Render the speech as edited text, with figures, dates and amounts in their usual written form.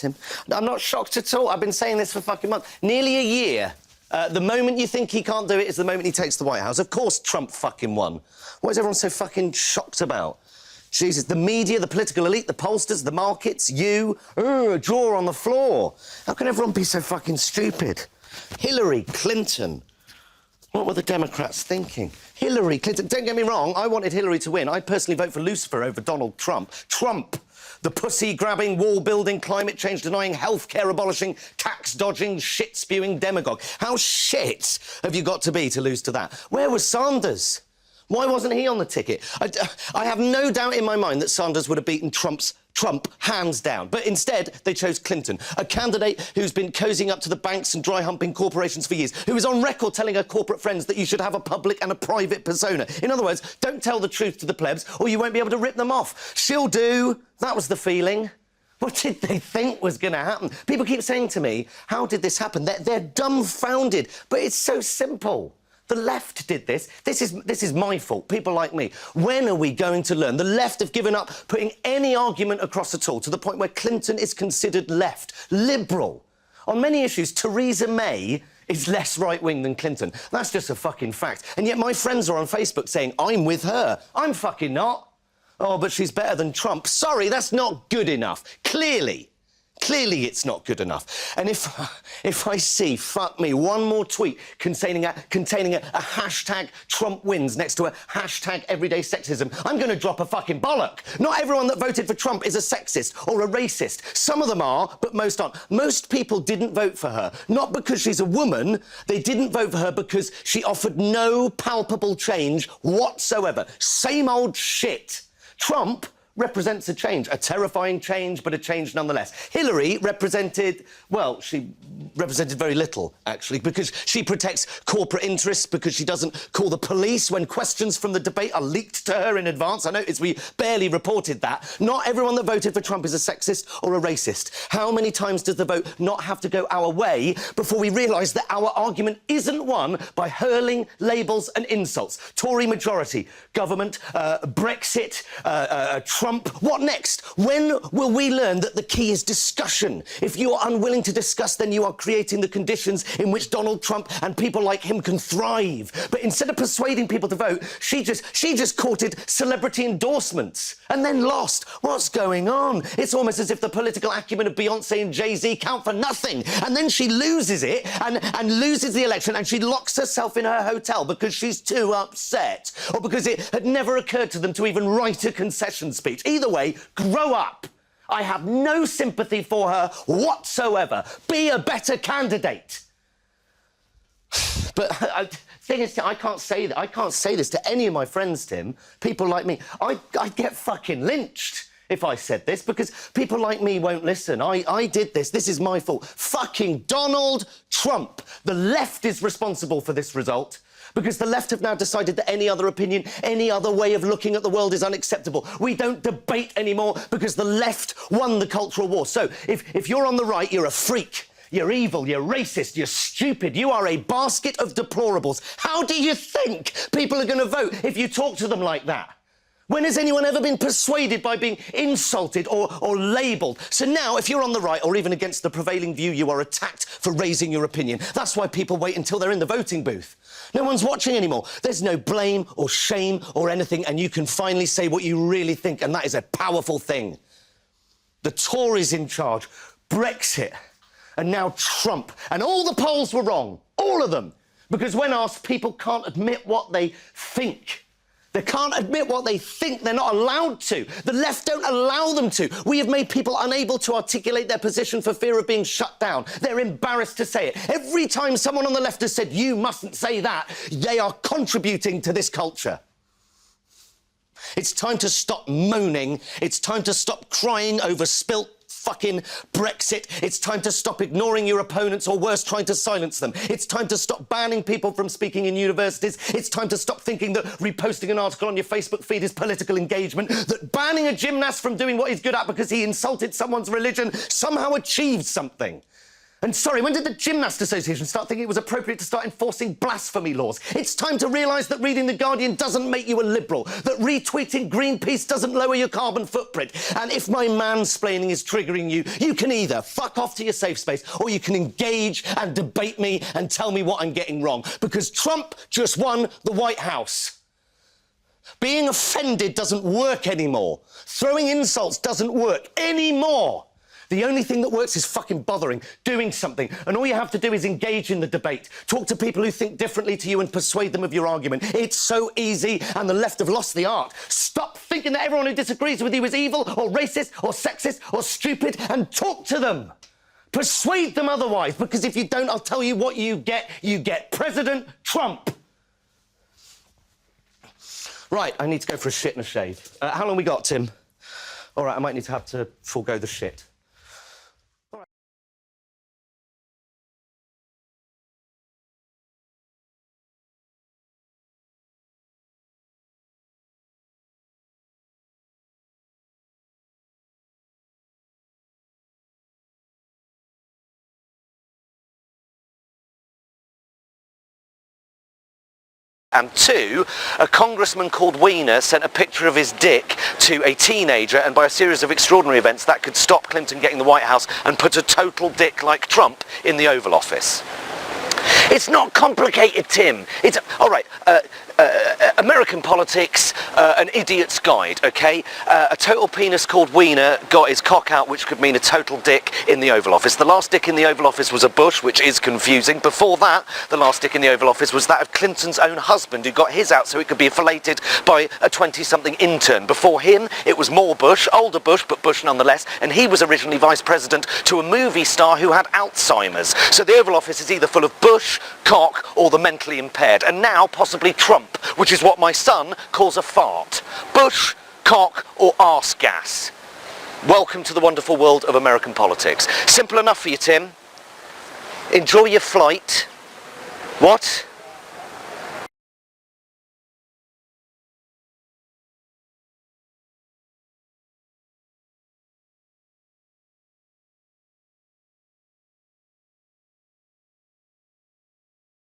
Tim. I'm not shocked at all. I've been saying this for fucking months. Nearly a year. The moment you think he can't do it is the moment he takes the White House. Of course Trump fucking won. What is everyone so fucking shocked about? Jesus, the media, the political elite, the pollsters, the markets, you, a jaw on the floor. How can everyone be so fucking stupid? Hillary Clinton. What were the Democrats thinking? Hillary Clinton. Don't get me wrong, I wanted Hillary to win. I'd personally vote for Lucifer over Donald Trump. Trump, the pussy-grabbing, wall-building, climate change-denying, health-care abolishing, tax-dodging, shit-spewing demagogue. How shit have you got to be to lose to that? Where was Sanders? Why wasn't he on the ticket? I have no doubt in my mind that Sanders would have beaten Trump hands down. But instead, they chose Clinton, a candidate who's been cozying up to the banks and dry-humping corporations for years, who is on record telling her corporate friends that you should have a public and a private persona. In other words, don't tell the truth to the plebs or you won't be able to rip them off. She'll do. That was the feeling. What did they think was going to happen? People keep saying to me, how did this happen? They're dumbfounded. But it's so simple. The left did this. This is my fault, people like me. When are we going to learn? The left have given up putting any argument across at all, to the point where Clinton is considered left, liberal. On many issues, Theresa May is less right-wing than Clinton. That's just a fucking fact. And yet my friends are on Facebook saying, I'm with her. I'm fucking not. Oh, but she's better than Trump. Sorry, that's not good enough. Clearly it's not good enough. And if I see, fuck me, one more tweet containing a hashtag Trump wins next to a hashtag everyday sexism, I'm going to drop a fucking bollock. Not everyone that voted for Trump is a sexist or a racist. Some of them are, but most aren't. Most people didn't vote for her, not because she's a woman. They didn't vote for her because she offered no palpable change whatsoever. Same old shit. Trump represents a change, a terrifying change, but a change nonetheless. Hillary represented, well, she represented very little, actually, because she protects corporate interests, because she doesn't call the police when questions from the debate are leaked to her in advance. I noticed we barely reported that. Not everyone that voted for Trump is a sexist or a racist. How many times does the vote not have to go our way before we realise that our argument isn't won by hurling labels and insults? Tory majority, government, Brexit, Trump. What next? When will we learn that the key is discussion? If you are unwilling to discuss, then you are creating the conditions in which Donald Trump and people like him can thrive. But instead of persuading people to vote, she just courted celebrity endorsements and then lost. What's going on? It's almost as if the political acumen of Beyonce and Jay-Z count for nothing. And then she loses it and loses the election, and she locks herself in her hotel because she's too upset, or because it had never occurred to them to even write a concession speech. Either way, grow up. I have no sympathy for her whatsoever. Be a better candidate. But the thing is, I can't say that. I can't say this to any of my friends, Tim. People like me. I'd get fucking lynched if I said this, because people like me won't listen. I did this. This is my fault. Fucking Donald Trump. The left is responsible for this result, because the left have now decided that any other opinion, any other way of looking at the world is unacceptable. We don't debate anymore because the left won the cultural war. So if you're on the right, you're a freak. You're evil, you're racist, you're stupid, you are a basket of deplorables. How do you think people are going to vote if you talk to them like that? When has anyone ever been persuaded by being insulted or labelled? So now, if you're on the right or even against the prevailing view, you are attacked for raising your opinion. That's why people wait until they're in the voting booth. No one's watching anymore. There's no blame or shame or anything, and you can finally say what you really think, and that is a powerful thing. The Tories in charge, Brexit, and now Trump. And all the polls were wrong, all of them, because when asked, people can't admit what they think. They can't admit what they think. They're not allowed to. The left don't allow them to. We have made people unable to articulate their position for fear of being shut down. They're embarrassed to say it. Every time someone on the left has said, you mustn't say that, they are contributing to this culture. It's time to stop moaning. It's time to stop crying over spilt fucking Brexit. It's time to stop ignoring your opponents, or worse, trying to silence them. It's time to stop banning people from speaking in universities. It's time to stop thinking that reposting an article on your Facebook feed is political engagement, that banning a gymnast from doing what he's good at because he insulted someone's religion somehow achieved something. And sorry, when did the Gymnast Association start thinking it was appropriate to start enforcing blasphemy laws? It's time to realise that reading The Guardian doesn't make you a liberal, that retweeting Greenpeace doesn't lower your carbon footprint. And if my mansplaining is triggering you, you can either fuck off to your safe space or you can engage and debate me and tell me what I'm getting wrong. Because Trump just won the White House. Being offended doesn't work anymore. Throwing insults doesn't work anymore. The only thing that works is fucking bothering, doing something. And all you have to do is engage in the debate. Talk to people who think differently to you and persuade them of your argument. It's so easy, and the left have lost the art. Stop thinking that everyone who disagrees with you is evil or racist or sexist or stupid, and talk to them. Persuade them otherwise, because if you don't, I'll tell you what you get. You get President Trump. Right, I need to go for a shit and a shave. How long we got, Tim? All right, I might need to have to forego the shit. And two, a congressman called Weiner sent a picture of his dick to a teenager, and by a series of extraordinary events that could stop Clinton getting the White House and put a total dick like Trump in the Oval Office. It's not complicated, Tim. It's all right. American politics, an idiot's guide, okay? A total penis called Weiner got his cock out, which could mean a total dick in the Oval Office. The last dick in the Oval Office was a Bush, which is confusing. Before that, the last dick in the Oval Office was that of Clinton's own husband, who got his out so it could be filleted by a 20-something intern. Before him, it was more Bush, older Bush, but Bush nonetheless, and he was originally vice president to a movie star who had Alzheimer's. So the Oval Office is either full of Bush, cock, or the mentally impaired, and now possibly Trump, which is what my son calls a fart. Bush, cock, or arse gas. Welcome to the wonderful world of American politics. Simple enough for you, Tim. Enjoy your flight. What?